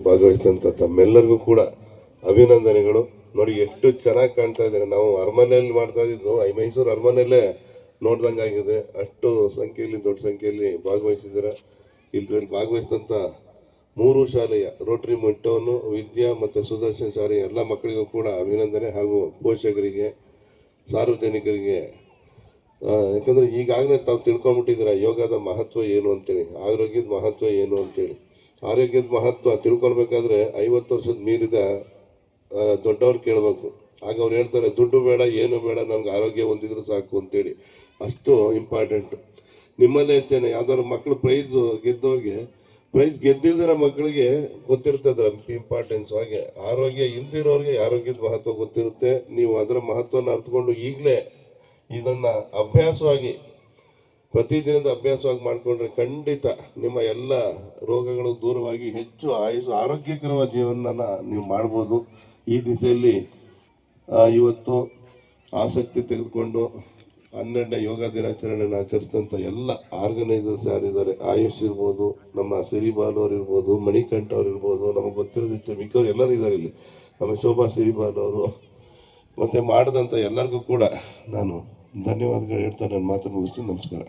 ಭಾಗವಹಿಸಿದಂಥ ತಮ್ಮೆಲ್ಲರಿಗೂ ಕೂಡ ಅಭಿನಂದನೆಗಳು. ನೋಡಿ ಎಷ್ಟು ಚೆನ್ನಾಗಿ ಕಾಣ್ತಾ ಇದ್ದಾರೆ. ನಾವು ಅರಮನೆಯಲ್ಲಿ ಮಾಡ್ತಾ ಇದ್ದು ಮೈಸೂರು ಅರಮನೆಯಲ್ಲೇ ನೋಡ್ದಂಗಾಗಿದೆ. ಅಷ್ಟು ಸಂಖ್ಯೆಯಲ್ಲಿ ದೊಡ್ಡ ಸಂಖ್ಯೆಯಲ್ಲಿ ಭಾಗವಹಿಸಿದ್ದಾರೆ. ಇದರಲ್ಲಿ ಭಾಗವಹಿಸಿದಂಥ 3 ಶಾಲೆಯ ರೋಟರಿ ಮಿಟ್ಟೋನು, ವಿದ್ಯಾ ಮತ್ತು ಸುದರ್ಶನ್ ಶಾಲೆಯ ಎಲ್ಲ ಮಕ್ಕಳಿಗೂ ಕೂಡ ಅಭಿನಂದನೆ, ಹಾಗೂ ಪೋಷಕರಿಗೆ, ಸಾರ್ವಜನಿಕರಿಗೆ. ಯಾಕಂದರೆ ಈಗಾಗಲೇ ತಾವು ತಿಳ್ಕೊಂಬಿಟ್ಟಿದ್ದೀರ ಯೋಗದ ಮಹತ್ವ ಏನು ಅಂತೇಳಿ, ಆರೋಗ್ಯದ ಮಹತ್ವ ಏನು ಅಂತೇಳಿ. ಆರೋಗ್ಯದ ಮಹತ್ವ ತಿಳ್ಕೊಳ್ಬೇಕಾದ್ರೆ 50 ವರ್ಷದ ಮೀರಿದ ದೊಡ್ಡವ್ರು ಕೇಳಬೇಕು. ಆಗ ಅವ್ರು ಹೇಳ್ತಾರೆ, ದುಡ್ಡು ಬೇಡ, ಏನು ಬೇಡ, ನಮ್ಗೆ ಆರೋಗ್ಯ ಹೊಂದಿದ್ರು ಸಾಕು ಅಂತೇಳಿ. ಅಷ್ಟು ಇಂಪಾರ್ಟೆಂಟು. ನಿಮ್ಮಲ್ಲೇ ಇರ್ತೇನೆ, ಯಾವ್ದಾದ್ರು ಮಕ್ಕಳು ಪ್ರೈಸ್ ಗೆದ್ದಿಲ್ದಿರೋ ಮಕ್ಕಳಿಗೆ ಗೊತ್ತಿರ್ತದ್ರ ಇಂಪಾರ್ಟೆನ್ಸ್. ಹಾಗೆ ಆರೋಗ್ಯ ಇಲ್ದಿರೋರಿಗೆ ಆರೋಗ್ಯದ ಮಹತ್ವ ಗೊತ್ತಿರುತ್ತೆ. ನೀವು ಅದರ ಮಹತ್ವನ ಅರ್ಥಕೊಂಡು ಈಗಲೇ ಇದನ್ನು ಅಭ್ಯಾಸವಾಗಿ, ಪ್ರತಿದಿನದ ಅಭ್ಯಾಸವಾಗಿ ಮಾಡಿಕೊಂಡ್ರೆ ಖಂಡಿತ ನಿಮ್ಮ ಎಲ್ಲ ರೋಗಗಳು ದೂರವಾಗಿ ಹೆಚ್ಚು ಆರೋಗ್ಯಕರವಾದ ಜೀವನ ನೀವು ಮಾಡ್ಬೋದು. ಈ ದಿಸೆಯಲ್ಲಿ ಇವತ್ತು ಆಸಕ್ತಿ ತೆಗೆದುಕೊಂಡು 12ನೇ ಯೋಗ ದಿನಾಚರಣೆಯನ್ನು ಆಚರಿಸಿದಂಥ ಎಲ್ಲ ಆರ್ಗನೈಸರ್ಸ್ ಯಾರಿದ್ದಾರೆ, ಆಯುಷ್ ಇರ್ಬೋದು, ನಮ್ಮ ಸಿರಿಬಾಲು ಅವ್ರು ಇರ್ಬೋದು, ಮಣಿಕಂಠ ಅವ್ರು ಇರ್ಬೋದು, ನಮಗೆ ಗೊತ್ತಿರೋದಿತ್ತು ಮಿಕ್ಕವ್ರು ಎಲ್ಲರೂ ಇದ್ದಾರೆ ಇಲ್ಲಿ, ನಮ್ಮ ಶೋಭಾ ಸಿರಿಬಾಲು ಅವರು, ಮತ್ತು ಮಾಡಿದಂಥ ಎಲ್ಲರಿಗೂ ಕೂಡ ನಾನು ಧನ್ಯವಾದಗಳು ಹೇಳ್ತಾ ನನ್ನ ಮಾತು ಮುಗಿಸ್ತೀನಿ. ನಮಸ್ಕಾರ.